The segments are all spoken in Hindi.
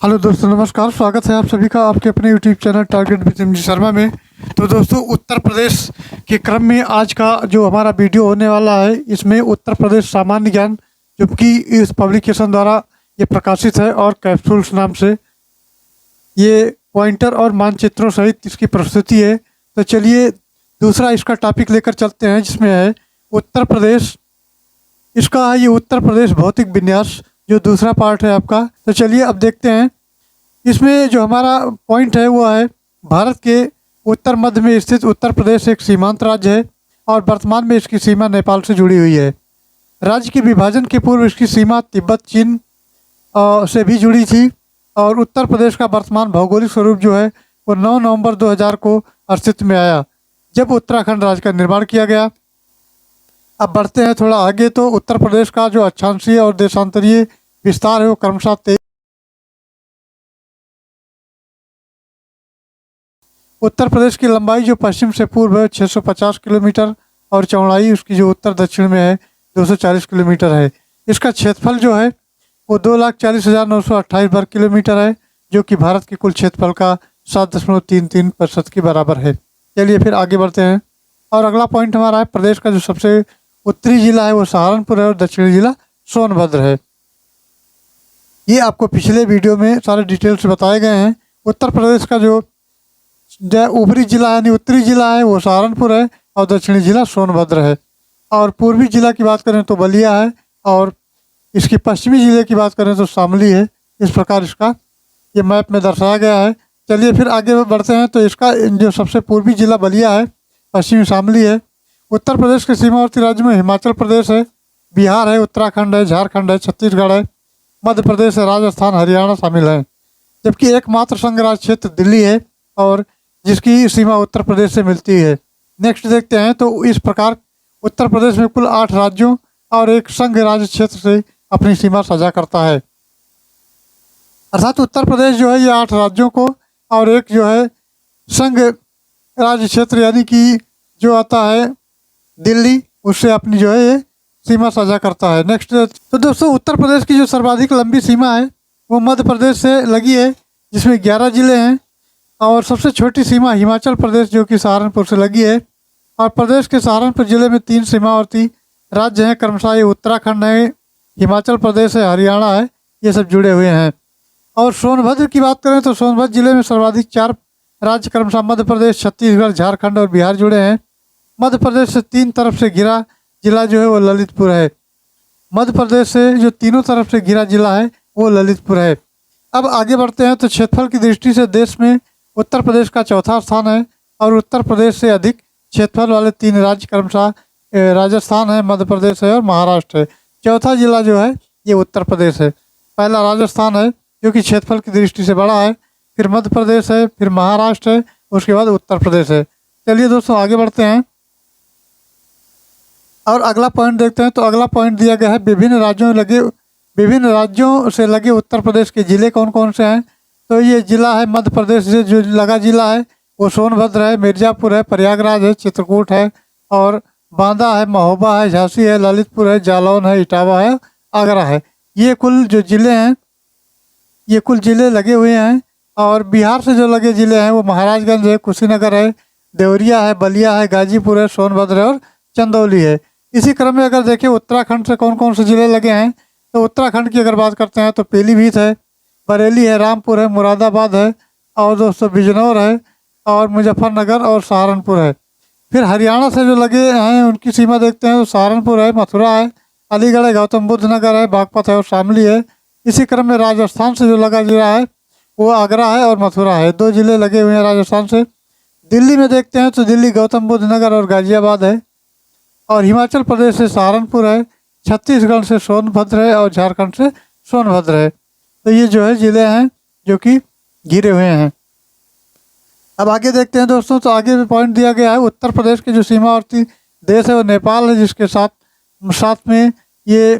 हेलो दोस्तों, नमस्कार। स्वागत है आप सभी का आपके अपने YouTube channel target with MG Sharma में। तो दोस्तों, उत्तर प्रदेश के क्रम में आज का जो हमारा वीडियो होने वाला है, इसमें उत्तर प्रदेश सामान्य ज्ञान, जो कि इस पब्लिकेशन द्वारा ये प्रकाशित है और कैप्सूल्स नाम से ये पॉइंटर और मानचित्रों सहित इसकी प्रस्तुति है। तो चलिए दूसरा इसका टॉपिक लेकर चलते हैं, जिसमें है उत्तर प्रदेश। इसका है ये उत्तर प्रदेश भौतिक विन्यास, जो दूसरा पार्ट है आपका। तो चलिए अब देखते हैं। इसमें जो हमारा पॉइंट है वो है भारत के उत्तर मध्य में स्थित उत्तर प्रदेश एक सीमांत राज्य है और वर्तमान में इसकी सीमा नेपाल से जुड़ी हुई है। राज्य के विभाजन के पूर्व इसकी सीमा तिब्बत चीन से भी जुड़ी थी और उत्तर प्रदेश का वर्तमान भौगोलिक स्वरूप जो है वो 9 नवंबर 2000 को अस्तित्व में आया, जब उत्तराखंड राज्य का निर्माण किया गया। अब बढ़ते हैं थोड़ा आगे। तो उत्तर प्रदेश का जो अक्षांशीय और देशांतरीय विस्तार है वो क्रमशः उत्तर प्रदेश की लंबाई जो पश्चिम से पूर्व है 650 किलोमीटर और चौड़ाई उसकी जो उत्तर दक्षिण में है 240 किलोमीटर है। इसका क्षेत्रफल जो है वो 2,40,928 वर्ग किलोमीटर है, जो कि भारत के कुल क्षेत्रफल का 7.33% के बराबर है। चलिए फिर आगे बढ़ते हैं। और अगला पॉइंट हमारा है प्रदेश का जो सबसे उत्तरी जिला है वो सहारनपुर है और दक्षिणी जिला सोनभद्र है। ये आपको पिछले वीडियो में सारे डिटेल्स बताए गए हैं। उत्तर प्रदेश का जो ऊपरी जिला यानी उत्तरी जिला है वो सहारनपुर है और दक्षिणी जिला सोनभद्र है। और पूर्वी जिला की बात करें तो बलिया है और इसकी पश्चिमी जिले की बात करें तो शामली है। इस प्रकार इसका ये मैप में दर्शाया गया है। चलिए फिर आगे बढ़ते हैं। तो इसका जो सबसे पूर्वी जिला बलिया है, पश्चिमी शामली है। उत्तर प्रदेश के सीमावर्ती राज्य में हिमाचल प्रदेश है, बिहार है, उत्तराखंड है, झारखंड है, छत्तीसगढ़ है, मध्य प्रदेश है, राजस्थान, हरियाणा शामिल है। जबकि एकमात्र संघ राज्य क्षेत्र दिल्ली है और जिसकी सीमा उत्तर प्रदेश से मिलती है। नेक्स्ट देखते हैं। तो इस प्रकार उत्तर प्रदेश में कुल 8 राज्यों और एक संघ राज्य क्षेत्र से अपनी सीमा साझा करता है। अर्थात उत्तर प्रदेश जो है ये 8 राज्यों को और एक जो है संघ राज्य क्षेत्र यानी कि जो आता है दिल्ली, उससे अपनी जो है ये सीमा साझा करता है। नेक्स्ट। तो दोस्तों, उत्तर प्रदेश की जो सर्वाधिक लंबी सीमा है वो मध्य प्रदेश से लगी है, जिसमें 11 जिले हैं। और सबसे छोटी सीमा हिमाचल प्रदेश जो कि सहारनपुर से लगी है। और प्रदेश के सहारनपुर जिले में 3 सीमावर्ती राज्य हैं, क्रमशः ये उत्तराखंड है, हिमाचल प्रदेश है, हरियाणा है, ये सब जुड़े हुए हैं। और सोनभद्र की बात करें तो सोनभद्र जिले में सर्वाधिक 4 राज्य क्रमशः मध्य प्रदेश, छत्तीसगढ़, झारखंड और बिहार जुड़े हैं। मध्य प्रदेश से 3 तरफ से घिरा जिला जो है वो ललितपुर है। मध्य प्रदेश से जो तीनों तरफ से घिरा जिला है वो ललितपुर है। अब आगे बढ़ते हैं। तो क्षेत्रफल की दृष्टि से देश में उत्तर प्रदेश का चौथा स्थान है और उत्तर प्रदेश से अधिक क्षेत्रफल वाले 3 राज्य क्रमशः राजस्थान है, मध्य प्रदेश है और महाराष्ट्र है। चौथा जिला जो है ये उत्तर प्रदेश है। पहला राजस्थान है जो कि क्षेत्रफल की दृष्टि से बड़ा है, फिर मध्य प्रदेश है, फिर महाराष्ट्र है, उसके बाद उत्तर प्रदेश है। चलिए दोस्तों आगे बढ़ते हैं और अगला पॉइंट देखते हैं। तो अगला पॉइंट दिया गया है विभिन्न राज्यों से लगे उत्तर प्रदेश के ज़िले कौन कौन से हैं। तो ये ज़िला है मध्य प्रदेश से जो लगा ज़िला है वो सोनभद्र है, मिर्ज़ापुर है, प्रयागराज है, चित्रकूट है और बांदा है, महोबा है, झांसी है, ललितपुर है, जालौन है, इटावा है, आगरा है। ये कुल जो ज़िले हैं ये कुल ज़िले लगे हुए हैं। और बिहार से जो लगे ज़िले हैं वो महाराजगंज है, कुशीनगर है, देवरिया है, बलिया है, गाजीपुर है, सोनभद्र है और चंदौली है। इसी क्रम में अगर देखें उत्तराखंड से कौन कौन से ज़िले लगे हैं, तो उत्तराखंड की अगर बात करते हैं तो पीलीभीत है, बरेली है, रामपुर है, मुरादाबाद है और दोस्तों बिजनौर है और मुजफ्फरनगर और सहारनपुर है। फिर हरियाणा से जो लगे हैं उनकी सीमा देखते हैं तो सहारनपुर है, मथुरा है, अलीगढ़ है, गौतम बुद्ध नगर है, बागपत है और शामली है। इसी क्रम में राजस्थान से जो लगा जिला है वो आगरा है और मथुरा है। 2 जिले लगे हुए हैं राजस्थान से। दिल्ली में देखते हैं तो दिल्ली गौतम बुद्ध नगर और गाजियाबाद है। और हिमाचल प्रदेश से सहारनपुर है, छत्तीसगढ़ से सोनभद्र है और झारखंड से सोनभद्र है। तो ये जो है ज़िले हैं जो कि घिरे हुए हैं। अब आगे देखते हैं दोस्तों। तो आगे भी पॉइंट दिया गया है उत्तर प्रदेश के जो सीमावर्ती देश है वो नेपाल है, जिसके साथ में ये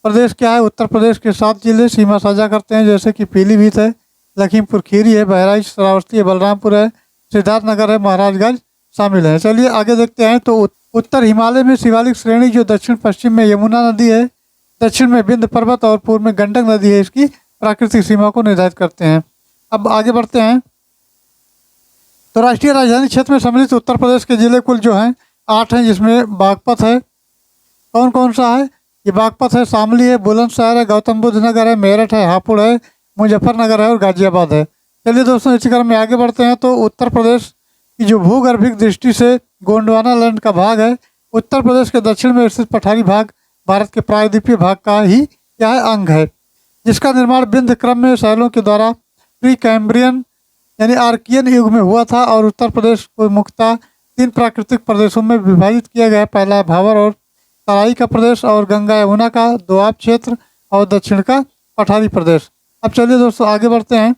प्रदेश क्या है, उत्तर प्रदेश के 7 जिले सीमा साझा करते हैं, जैसे कि पीलीभीत है, लखीमपुर खीरी है, बहराइच, श्रावस्ती है, बलरामपुर है, सिद्धार्थनगर है, महाराजगंज शामिल है। चलिए आगे देखते हैं। तो उत्तर हिमालय में शिवालिक श्रेणी जो दक्षिण पश्चिम में यमुना नदी है, दक्षिण में विंध्य पर्वत और पूर्व में गंडक नदी है, इसकी प्राकृतिक सीमा को निर्धारित करते हैं। अब आगे बढ़ते हैं। तो राष्ट्रीय राजधानी क्षेत्र में सम्मिलित उत्तर प्रदेश के जिले कुल जो हैं 8 हैं, जिसमें बागपत है। कौन कौन सा है? ये बागपत है, शामली है, बुलंदशहर है, गौतम बुद्ध नगर है, मेरठ है, हापुड़ है, मुजफ्फरनगर है और गाजियाबाद है। चलिए दोस्तों, इसी क्रम में आगे बढ़ते हैं। तो उत्तर प्रदेश की जो भूगर्भिक दृष्टि से गोंडवाना लैंड का भाग है, उत्तर प्रदेश के दक्षिण में स्थित पठारी भाग भारत के प्रायद्वीपीय भाग का ही यह अंग है, जिसका निर्माण विंध्य क्रम में शैलों के द्वारा प्री कैम्ब्रियन यानी आर्कियन युग में हुआ था और उत्तर प्रदेश को मुख्यतः 3 प्राकृतिक प्रदेशों में विभाजित किया गया है। पहला भाबर और तराई का प्रदेश और गंगा यमुना का दोआब क्षेत्र और दक्षिण का पठारी प्रदेश। अब चलिए दोस्तों आगे बढ़ते हैं।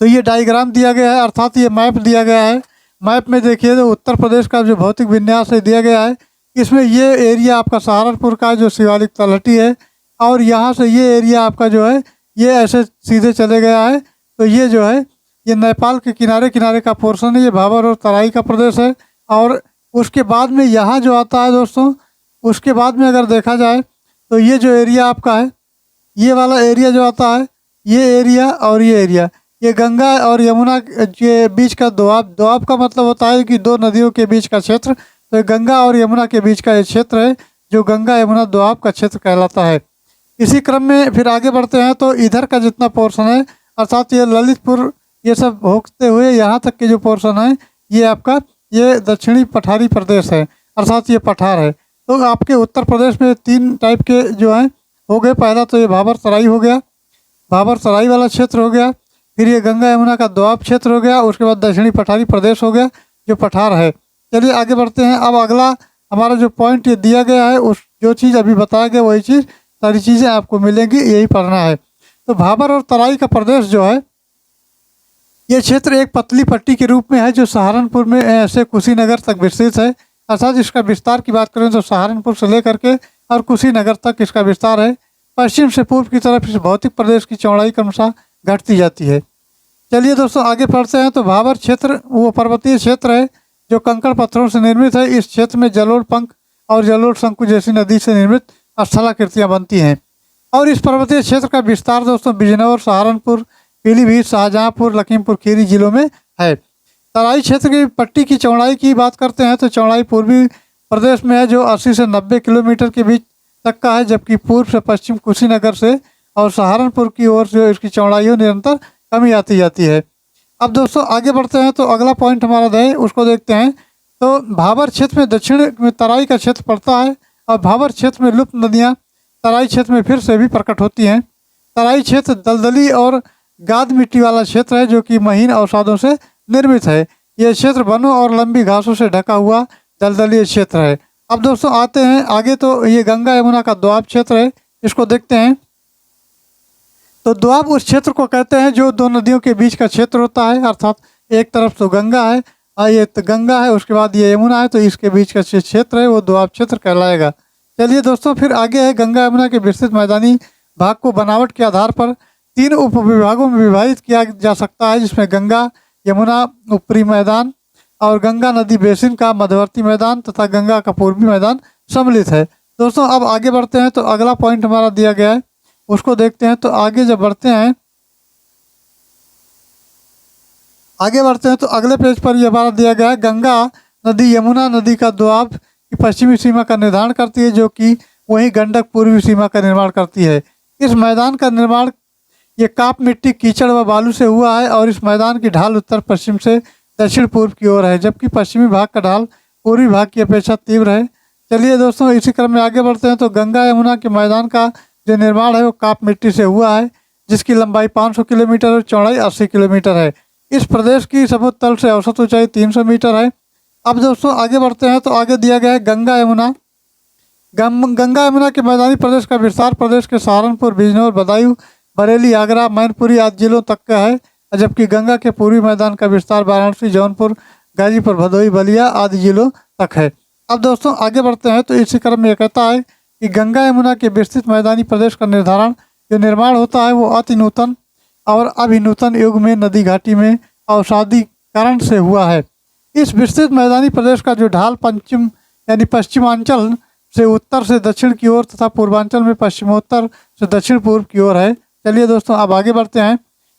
तो ये डायग्राम दिया गया है, अर्थात ये मैप दिया गया है। मैप में देखिए तो उत्तर प्रदेश का जो भौतिक विन्यास है दिया गया है। इसमें ये एरिया आपका सहारनपुर का जो शिवालिक तलहटी है और यहाँ से ये एरिया आपका जो है ये ऐसे सीधे चले गया है। तो ये जो है ये नेपाल के किनारे किनारे का पोर्शन है, ये भाबर और तराई का प्रदेश है। और उसके बाद में यहाँ जो आता है दोस्तों, उसके बाद में अगर देखा जाए तो ये जो एरिया आपका है, ये वाला एरिया जो आता है, ये एरिया और ये एरिया, ये गंगा और यमुना के बीच का दोआब। दोआब का मतलब होता है कि 2 नदियों के बीच का क्षेत्र। तो ये गंगा और यमुना के बीच का ये क्षेत्र है जो गंगा यमुना दोआब का क्षेत्र कहलाता है। इसी क्रम में फिर आगे बढ़ते हैं। तो इधर का जितना पोर्शन है, अर्थात ये ललितपुर ये सब होते हुए यहाँ तक के जो पोर्शन है, ये आपका ये दक्षिणी पठारी प्रदेश है, अर्थात ये पठार है। तो आपके उत्तर प्रदेश में 3 टाइप के जो हैं हो गए। पहला तो ये भाबर तराई हो गया, भाबर तराई वाला क्षेत्र हो गया। फिर ये गंगा यमुना का दोआब क्षेत्र हो गया। उसके बाद दक्षिणी पठारी प्रदेश हो गया जो पठार है। चलिए आगे बढ़ते हैं। अब अगला हमारा जो पॉइंट ये दिया गया है, उस जो चीज़ अभी बताया गया वही चीज़ सारी चीज़ें आपको मिलेंगी, यही पढ़ना है। तो भाबर और तराई का प्रदेश जो है, ये क्षेत्र एक पतली पट्टी के रूप में है जो सहारनपुर में ऐसे कुशीनगर तक विस्तृत है। अर्थात इसका विस्तार की बात करें तो सहारनपुर से लेकर के और कुशीनगर तक इसका विस्तार है। पश्चिम से पूर्व की तरफ इस भौतिक प्रदेश की चौड़ाई क्रमशः घटती जाती है। चलिए दोस्तों आगे बढ़ते हैं। तो भाबर क्षेत्र वो पर्वतीय क्षेत्र है जो कंकड़ पत्थरों से निर्मित है। इस क्षेत्र में जलोढ़ पंख और जलोढ़ शंकु जैसी नदी से निर्मित स्थलाकृतियाँ बनती हैं। और इस पर्वतीय क्षेत्र का विस्तार दोस्तों बिजनौर, सहारनपुर, पीलीभीत, शाहजहाँपुर, लखीमपुर खीरी जिलों में है। तराई क्षेत्र की पट्टी की चौड़ाई की बात करते हैं तो चौड़ाई पूर्वी प्रदेश में है जो 80 से 90 किलोमीटर के बीच तक का है, जबकि पूर्व से पश्चिम कुशीनगर से और सहारनपुर की ओर जो इसकी चौड़ाई निरंतर कमी आती जाती है। अब दोस्तों आगे बढ़ते हैं। तो अगला पॉइंट हमारा है उसको देखते हैं। तो भाबर क्षेत्र में दक्षिण में तराई का क्षेत्र पड़ता है और भाबर क्षेत्र में लुप्त नदियाँ तराई क्षेत्र में फिर से भी प्रकट होती हैं। तराई क्षेत्र दलदली और गाद मिट्टी वाला क्षेत्र है जो कि महीन अवसादों से निर्मित है। यह क्षेत्र वनों और लंबी घासों से ढका हुआ दलदली क्षेत्र है। अब दोस्तों आते हैं आगे। तो ये गंगा यमुना का दोआब क्षेत्र है, इसको देखते हैं। तो दोआब उस क्षेत्र को कहते हैं जो 2 नदियों के बीच का क्षेत्र होता है, अर्थात एक तरफ तो गंगा है और ये तो गंगा है, उसके बाद ये यमुना है, तो इसके बीच का क्षेत्र है वो दोआब क्षेत्र कहलाएगा। चलिए दोस्तों फिर आगे है। गंगा यमुना के विस्तृत मैदानी भाग को बनावट के आधार पर 3 उपविभागों में विभाजित किया जा सकता है, जिसमें गंगा यमुना ऊपरी मैदान और गंगा नदी बेसिन का मध्यवर्ती मैदान तथा गंगा का पूर्वी मैदान सम्मिलित है। दोस्तों अब आगे बढ़ते हैं। तो अगला पॉइंट हमारा दिया गया है उसको देखते हैं। तो आगे जब बढ़ते हैं तो अगले पेज पर यह हमारा दिया गया है। गंगा नदी यमुना नदी का दोआब की पश्चिमी सीमा का निर्धारण करती है, जो कि वहीं गंडक पूर्वी सीमा का निर्माण करती है। इस मैदान का निर्माण ये काप मिट्टी, कीचड़ व बालू से हुआ है और इस मैदान की ढाल उत्तर पश्चिम से दक्षिण पूर्व की ओर है, जबकि पश्चिमी भाग का ढाल पूर्वी भाग की अपेक्षा तीव्र है। चलिए दोस्तों इसी क्रम में आगे बढ़ते हैं। तो गंगा यमुना के मैदान का जो निर्माण है वो काप मिट्टी से हुआ है, जिसकी लंबाई 500 किलोमीटर और चौड़ाई 80 किलोमीटर है। इस प्रदेश की समुद्र तल से औसत ऊंचाई 300 मीटर है। अब दोस्तों आगे बढ़ते हैं। तो आगे दिया गया है गंगा यमुना। गंगा यमुना के मैदानी प्रदेश का विस्तार प्रदेश के सहारनपुर, बिजनौर, बदायूं, बरेली, आगरा, मैनपुरी आदि जिलों तक का है, जबकि गंगा के पूर्वी मैदान का विस्तार वाराणसी, जौनपुर, गाजीपुर, भदोही, बलिया आदि जिलों तक है। अब दोस्तों आगे बढ़ते हैं। तो इसी क्रम में यह कहता है कि गंगा यमुना के विस्तृत मैदानी प्रदेश का निर्माण होता है वो अति नूतन और अभिनूतन युग में नदी घाटी में अवसादीकरण से हुआ है। इस विस्तृत मैदानी प्रदेश का जो ढाल पश्चिमांचल से उत्तर से दक्षिण की ओर तथा पूर्वांचल में पश्चिमोत्तर से दक्षिण पूर्व की ओर है। चलिए दोस्तों अब आगे बढ़ते हैं।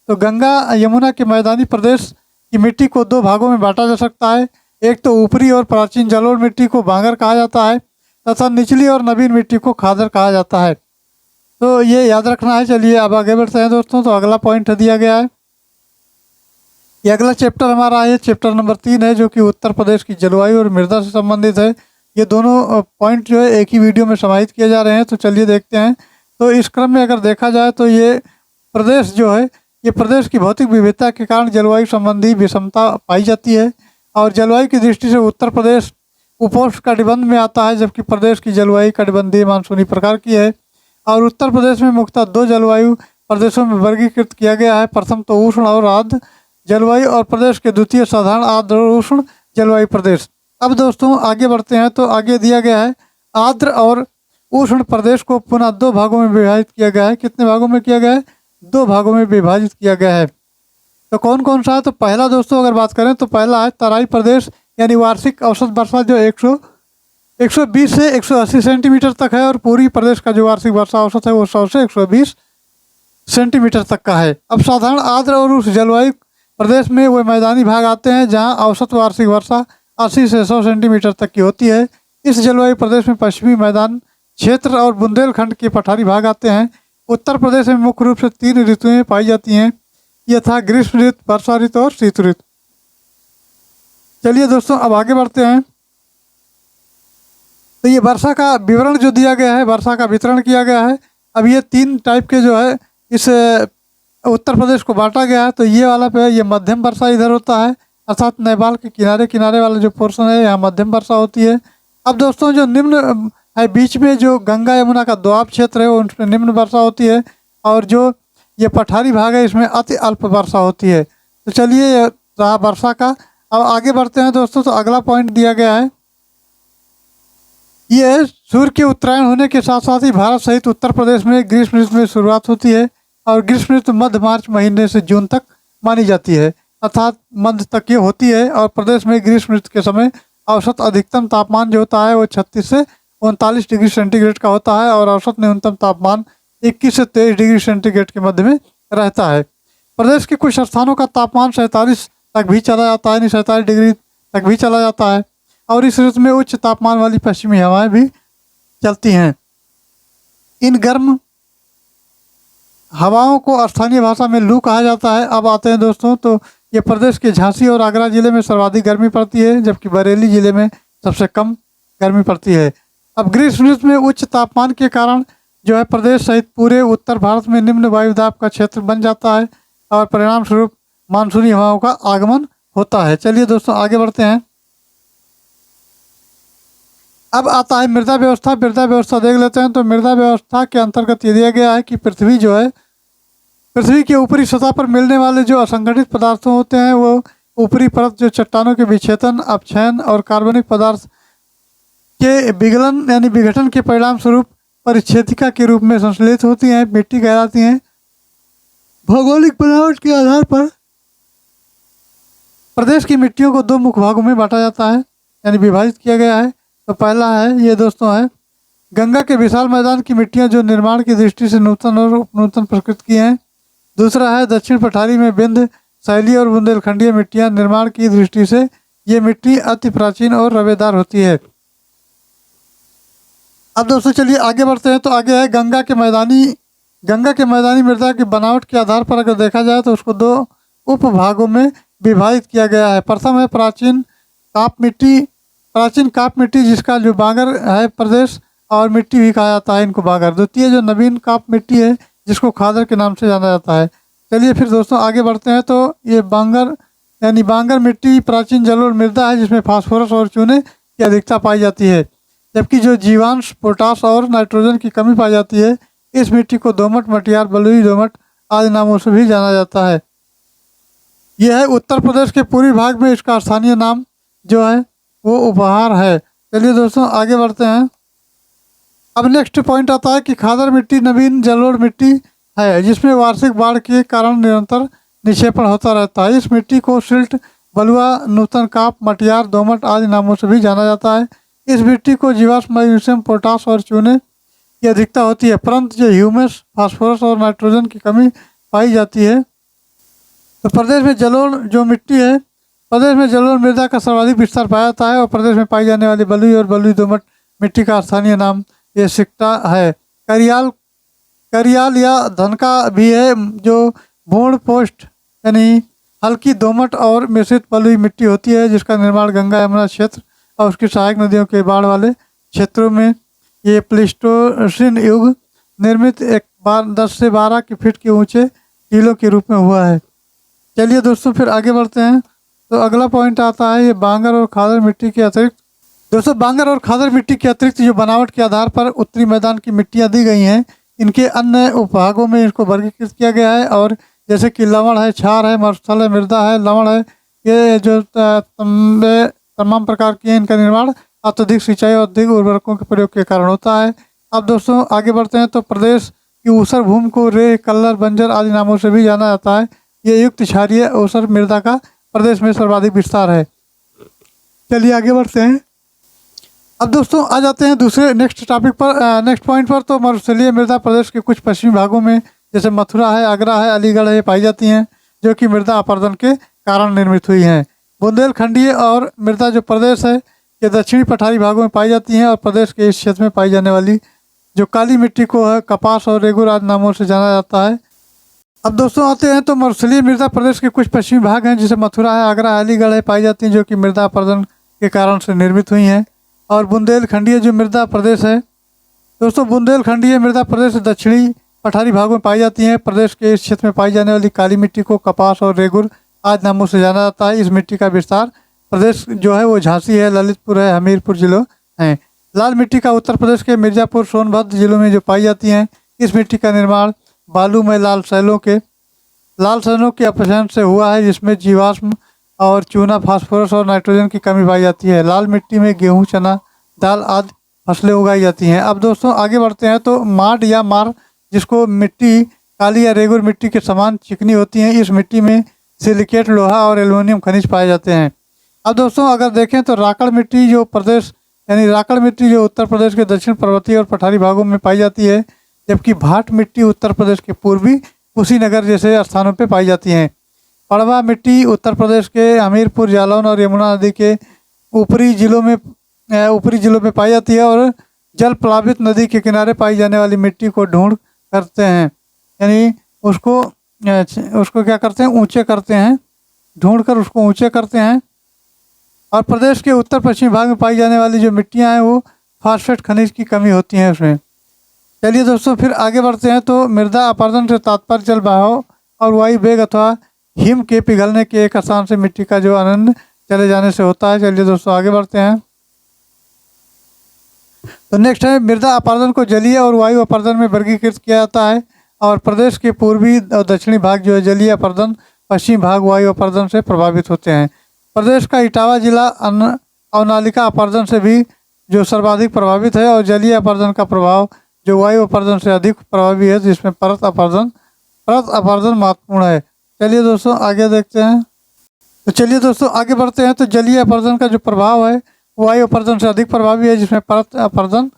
तो गंगा यमुना के मैदानी प्रदेश की मिट्टी को दो भागों में बांटा जा सकता है। एक तो ऊपरी और प्राचीन जलोढ़ मिट्टी को बांगर कहा जाता है तथा निचली और नवीन मिट्टी को खादर कहा जाता है। तो ये याद रखना है। चलिए अब आगे बढ़ते हैं दोस्तों। तो अगला पॉइंट दिया गया है, ये अगला चैप्टर हमारा है, चैप्टर नंबर 3 है, जो कि उत्तर प्रदेश की जलवायु और मृदा से संबंधित है। ये दोनों पॉइंट जो है एक ही वीडियो में समाहित किए जा रहे हैं। तो चलिए देखते हैं। तो इस क्रम में अगर देखा जाए तो ये प्रदेश जो है, ये प्रदेश की भौतिक विविधता के कारण जलवायु संबंधी विषमता पाई जाती है। और जलवायु की दृष्टि से उत्तर प्रदेश उपोष्ण कटिबंध में आता है, जबकि प्रदेश की जलवायु कटिबंधीय मानसूनी प्रकार की है। और उत्तर प्रदेश में मुख्यतः दो जलवायु प्रदेशों में वर्गीकृत किया गया है। प्रथम तो उष्ण और आर्द्र जलवायु और प्रदेश के द्वितीय साधारण आर्द्र और उष्ण जलवायु प्रदेश। अब दोस्तों आगे बढ़ते हैं। तो आगे दिया गया है आर्द्र और उष्ण प्रदेश को पुनः दो भागों में विभाजित किया गया है। कितने भागों में किया गया है? दो भागों में विभाजित किया गया है। तो कौन कौन सा है? तो पहला दोस्तों अगर बात करें तो पहला है तराई प्रदेश, यानी वार्षिक औसत वर्षा जो 120 से 180 सेंटीमीटर तक है। और पूरी प्रदेश का जो वार्षिक वर्षा औसत है वो 100 से 120 सेंटीमीटर तक का है। अब साधारण आर्द्र और उस जलवायु प्रदेश में वो मैदानी भाग आते हैं जहां औसत वार्षिक वर्षा 80 से 100 सेंटीमीटर तक की होती है। इस जलवायु प्रदेश में पश्चिमी मैदान क्षेत्र और बुंदेलखंड के पठारी भाग आते हैं। उत्तर प्रदेश में मुख्य रूप से 3 ऋतुएं पाई जाती हैं, यथा ग्रीष्म ऋतु, वर्षा ऋतु और शीत ऋतु। चलिए दोस्तों अब आगे बढ़ते हैं। तो ये वर्षा का विवरण जो दिया गया है, वर्षा का वितरण किया गया है। अब ये 3 टाइप के जो है इस उत्तर प्रदेश को बांटा गया है। तो ये वाला पे ये मध्यम वर्षा इधर होता है, अर्थात नेपाल के किनारे किनारे वाला जो पोर्शन है यहाँ मध्यम वर्षा होती है। अब दोस्तों जो निम्न है बीच में जो गंगा यमुना का दोआब क्षेत्र है वो उसमें निम्न वर्षा होती है। और जो ये पठारी भाग है इसमें अति अल्प वर्षा होती है। तो चलिए ये रहा वर्षा का। अब आगे बढ़ते हैं दोस्तों। तो अगला पॉइंट दिया गया है, ये सूर्य के उत्तरायण होने के साथ साथ ही भारत सहित उत्तर प्रदेश में ग्रीष्म ऋतु में शुरुआत होती है। और ग्रीष्म ऋतु मध्य मार्च महीने से जून तक मानी जाती है, अर्थात मध्य तक ये होती है। और प्रदेश में ग्रीष्म ऋतु के समय औसत अधिकतम तापमान जो होता है वो 36 से 39 डिग्री सेंटीग्रेड का होता है। और औसत न्यूनतम तापमान 21 से 23 डिग्री सेंटीग्रेड के मध्य में रहता है। प्रदेश के कुछ स्थानों का तापमान 47 तक भी चला जाता है, 47 डिग्री तक भी चला जाता है। और इस ऋतु में उच्च तापमान वाली पश्चिमी हवाएं भी चलती हैं। इन गर्म हवाओं को स्थानीय भाषा में लू कहा जाता है। अब आते हैं दोस्तों। तो ये प्रदेश के झांसी और आगरा जिले में सर्वाधिक गर्मी पड़ती है, जबकि बरेली जिले में सबसे कम गर्मी पड़ती है। अब ग्रीष्म ऋतु में उच्च तापमान के कारण जो है प्रदेश सहित पूरे उत्तर भारत में निम्न वायुदाब का क्षेत्र बन जाता है और परिणाम स्वरूप मानसूनी हवाओं का आगमन होता है। चलिए दोस्तों आगे बढ़ते हैं। अब आता है मृदा व्यवस्था। मृदा व्यवस्था देख लेते हैं। तो मृदा व्यवस्था के अंतर्गत ये दिया गया है कि पृथ्वी जो है, पृथ्वी के ऊपरी सतह पर मिलने वाले जो असंगठित पदार्थों होते हैं वो ऊपरी परत जो चट्टानों के विक्षेपण, अपक्षयन और कार्बनिक पदार्थ के विगलन यानी विघटन के परिणाम स्वरूप परिच्छेदिका के रूप में संश्लेषित होती हैं, मिट्टी कहलाती हैं। भौगोलिक बनावट के आधार पर प्रदेश की मिट्टियों को 2 मुख्य भागों में बांटा जाता है, यानी विभाजित किया गया है। तो पहला है ये दोस्तों है गंगा के विशाल मैदान की मिट्टियां जो निर्माण की दृष्टि से नूतन और उपनूतन प्रकृति की हैं। दूसरा है दक्षिण पठारी में विंध्य शैली और बुंदेलखंडीय मिट्टियां निर्माण की दृष्टि से ये मिट्टी अति प्राचीन और रवेदार होती है। अब दोस्तों चलिए आगे बढ़ते हैं। तो आगे है गंगा के मैदानी मृदा की बनावट के आधार पर अगर देखा जाए तो उसको 2 उपभागों में विभाजित किया गया है। प्रथम है प्राचीन काप मिट्टी जिसका जो बांगर है प्रदेश और मिट्टी भी कहा जाता है इनको बांगर। द्वितीय जो नवीन काप मिट्टी है जिसको खादर के नाम से जाना जाता है। चलिए फिर दोस्तों आगे बढ़ते हैं। तो ये बांगर मिट्टी प्राचीन जलोढ़ मृदा है जिसमें फास्फोरस और चूने की अधिकता पाई जाती है, जबकि जो जीवांश, पोटास और नाइट्रोजन की कमी पाई जाती है। इस मिट्टी को दोमट, मटियार, बलुई दोमट आदि नामों से भी जाना जाता है। यह है उत्तर प्रदेश के पूर्वी भाग में इसका स्थानीय नाम जो है वो उपहार है। चलिए दोस्तों आगे बढ़ते हैं। अब नेक्स्ट पॉइंट आता है कि खादर मिट्टी नवीन जलोढ़ मिट्टी है जिसमें वार्षिक बाढ़ के कारण निरंतर निक्षेपण होता रहता है। इस मिट्टी को सिल्ट, बलुआ, नूतन काप, मटियार, दोमट आदि नामों से भी जाना जाता है। इस मिट्टी को जीवाश्म मैग्नीशियम, पोटास और चूने की अधिकता होती है, परंतु जो ह्यूमस, फास्फोरस और नाइट्रोजन की कमी पाई जाती है। तो प्रदेश में जलोढ़ जो मिट्टी है, प्रदेश में जलोढ़ मृदा का सर्वाधिक विस्तार पाया जाता है और प्रदेश में पाई जाने वाली बलुई और बलुई दोमट मिट्टी का स्थानीय नाम ये सिक्टा है। करियाल करियाल या धनका भी है, जो बोड़ पोस्ट यानी हल्की दोमट और मिश्रित बलुई मिट्टी होती है, जिसका निर्माण गंगा यमुना क्षेत्र और उसकी सहायक नदियों के बाढ़ वाले क्षेत्रों में ये प्लीस्टोसिन युग निर्मित 10 से 12 की फीट के ऊंचे टीलों के रूप में हुआ है। चलिए दोस्तों फिर आगे बढ़ते हैं। तो अगला पॉइंट आता है ये बांगर और खादर मिट्टी के अतिरिक्त। दोस्तों बांगर और खादर मिट्टी के अतिरिक्त जो बनावट के आधार पर उत्तरी मैदान की मिट्टियाँ दी गई हैं, इनके अन्य उपभागों में इसको वर्गीकृत किया गया है। और जैसे कि लवण है, क्षार है, मरुस्थल है, मृदा है, लवण है, ये जो तमाम प्रकार की हैं, इनका निर्माण अत्यधिक सिंचाई और अधिक उर्वरकों के प्रयोग के कारण होता है। अब दोस्तों आगे बढ़ते हैं। तो प्रदेश की ऊसर भूमि को रे, कल्लर, बंजर आदि नामों से भी जाना जाता है। ये युक्त क्षारीय ऊसर मृदा का प्रदेश में सर्वाधिक विस्तार है। चलिए आगे बढ़ते हैं। अब दोस्तों आ जाते हैं दूसरे नेक्स्ट टॉपिक पर, नेक्स्ट पॉइंट पर। तो मरुस्थलीय मृदा प्रदेश के कुछ पश्चिमी भागों में जैसे मथुरा है, आगरा है, अलीगढ़ है, पाई जाती हैं, जो कि मृदा अपरदन के कारण निर्मित हुई हैं। बुंदेलखंडीय और मृदा जो प्रदेश है ये दक्षिणी पठारी भागों में पाई जाती हैं और प्रदेश के इस क्षेत्र में पाई जाने वाली जो काली मिट्टी को है कपास और रेगुर आदि नामों से जाना जाता है। अब दोस्तों आते हैं। तो मरुस्थलीय मृदा प्रदेश के कुछ पश्चिमी भाग हैं जैसे मथुरा है, आगरा है, अलीगढ़ है, पाई जाती हैं, जो कि मृदा अपरदन के कारण से निर्मित हुई हैं। और बुंदेलखंडीय जो मृदा प्रदेश है दोस्तों, बुंदेलखंडीय मृदा प्रदेश दक्षिणी पठारी भागों में पाई जाती हैं। प्रदेश के इस क्षेत्र में पाई जाने वाली काली मिट्टी को कपास और रेगुर आदि नामों से जाना जाता है। इस मिट्टी का विस्तार प्रदेश जो है वो झांसी है, ललितपुर है, हमीरपुर जिलों हैं। लाल मिट्टी का उत्तर प्रदेश के मिर्जापुर, सोनभद्र जिलों में जो पाई जाती हैं। इस मिट्टी का निर्माण बालू में लाल शैलों के अपक्षरण से हुआ है, जिसमें जीवाश्म और चूना, फास्फोरस और नाइट्रोजन की कमी पाई जाती है। लाल मिट्टी में गेहूँ, चना, दाल आदि फसलें उगाई जाती हैं। अब दोस्तों आगे बढ़ते हैं। तो माड या मार, जिसको मिट्टी काली या रेगुर मिट्टी के समान चिकनी होती है, इस मिट्टी में सिलिकेट, लोहा और एल्युमिनियम खनिज पाए जाते हैं। अब दोस्तों अगर देखें तो राकड़ मिट्टी जो प्रदेश यानी राकड़ मिट्टी जो उत्तर प्रदेश के दक्षिण पर्वतीय और पठारी भागों में पाई जाती है, जबकि भाट मिट्टी उत्तर प्रदेश के पूर्वी कुशीनगर जैसे स्थानों पर पाई जाती हैं। पड़वा मिट्टी उत्तर प्रदेश के हमीरपुर, जालौन और यमुना नदी के ऊपरी जिलों में पाई जाती है। और जल प्लावित नदी के किनारे पाई जाने वाली मिट्टी को ढूंढ करते हैं, यानी उसको क्या करते हैं, ऊंचे करते हैं, ढूंढ कर उसको ऊंचे करते हैं। और प्रदेश के उत्तर पश्चिमी भाग में पाई जाने वाली जो मिट्टियां हैं वो फास्फेट खनिज की कमी होती है उसमें। चलिए दोस्तों फिर आगे बढ़ते हैं। तो मृदा अपरदन से तात्पर्य जल बहाव और वायु वेग अथवा हिम के पिघलने के एक स्थान से मिट्टी का जो आनंद चले जाने से होता है। चलिए दोस्तों आगे बढ़ते हैं। तो नेक्स्ट है मृदा अपरदन को जलीय और वायु अपरदन में वर्गीकृत किया जाता है। और प्रदेश के पूर्वी और दक्षिणी भाग जो है जलीय अपरदन, पश्चिमी भाग वायु अपरदन से प्रभावित होते हैं। प्रदेश का इटावा जिला अवनालिका अपरदन से भी जो सर्वाधिक प्रभावित है और जलीय अपरदन का प्रभाव जो वायु अपरदन से अधिक प्रभावी है, जिसमें परत अपरदन महत्वपूर्ण है। चलिए दोस्तों आगे देखते हैं। तो चलिए दोस्तों आगे बढ़ते हैं। तो जलीय अपरदन का जो प्रभाव है वायु अपरदन से अधिक प्रभावी है, जिसमें परत अपरदन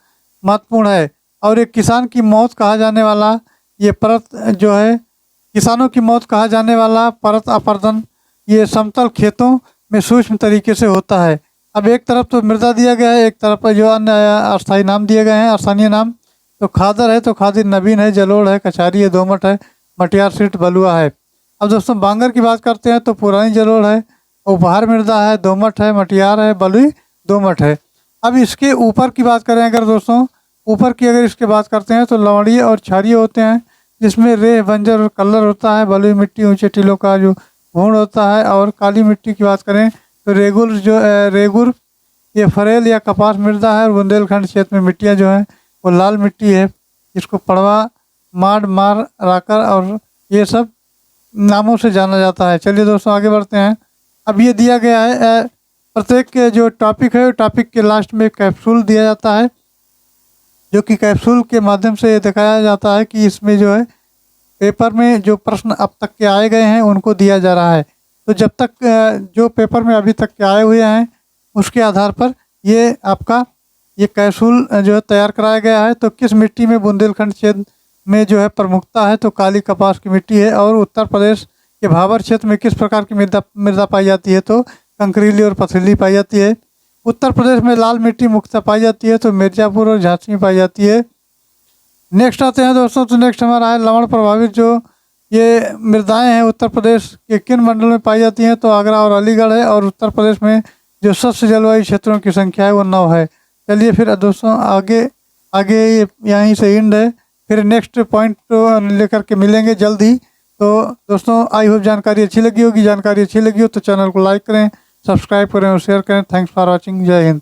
महत्वपूर्ण है। और एक किसान की मौत कहा जाने वाला ये परत जो है, किसानों की मौत कहा जाने वाला परत अपरदन ये समतल खेतों में सूक्ष्म तरीके से होता है। अब एक तरफ तो मृदा दिया गया है, एक तरफ जो अन्य अस्थायी नाम दिए गए हैं, स्थानीय नाम। तो खादर है तो खादिर नवीन है, जलोढ़ है, कचारी है, दोमट है, मटियार सीट बलुआ है। अब दोस्तों बांगर की बात करते हैं तो पुरानी जलोढ़ है, उपहार मृदा है, दोमट है, मटियार है, बलुई दोमट है। अब इसके ऊपर की बात करें अगर दोस्तों ऊपर की अगर इसके बात करते हैं तो लवणीय और क्षारीय होते हैं, जिसमें रे, बंजर और कल्लर होता है। बलुई मिट्टी ऊंचे टीलों का जो भूण होता है। और काली मिट्टी की बात करें तो रेगुर ये फरेल या कपास मृदा है। और बुंदेलखंड क्षेत्र में मिट्टियाँ जो हैं वो लाल मिट्टी है, जिसको पड़वा, माड, मार, राकर और ये सब नामों से जाना जाता है। चलिए दोस्तों आगे बढ़ते हैं। अब ये दिया गया है प्रत्येक के जो टॉपिक है टॉपिक के लास्ट में कैप्सूल दिया जाता है, जो कि कैप्सूल के माध्यम से दिखाया जाता है कि इसमें जो है पेपर में जो प्रश्न अब तक के आए गए हैं उनको दिया जा रहा है। तो जब तक जो पेपर में अभी तक के आए हुए हैं उसके आधार पर ये आपका ये कैप्सूल जो है तैयार कराया गया है। तो किस मिट्टी में बुंदेलखंड क्षेत्र में जो है प्रमुखता है, तो काली कपास की मिट्टी है। और उत्तर प्रदेश के भाबर क्षेत्र में किस प्रकार की मृदा मृदा पाई जाती है, तो कंकरीली और पथरीली पाई जाती है। उत्तर प्रदेश में लाल मिट्टी मुख्यतः पाई जाती है, तो मिर्जापुर और झांसी में पाई जाती है। नेक्स्ट आते हैं दोस्तों, तो नेक्स्ट हमारा है लवण प्रभावित जो ये मृदाएं हैं उत्तर प्रदेश के किन मंडल में पाई जाती हैं, तो आगरा और अलीगढ़ है। और उत्तर प्रदेश में जो शुष्क जलवायु क्षेत्रों की संख्या है वो 9 है। चलिए फिर दोस्तों आगे आगे यहीं से एंड है, फिर नेक्स्ट पॉइंट लेकर के मिलेंगे जल्द ही। तो दोस्तों आई होप जानकारी अच्छी लगी होगी। जानकारी अच्छी लगी हो तो चैनल को लाइक करें, सब्सक्राइब करें और शेयर करें। Thanks for watching. जय हिंद।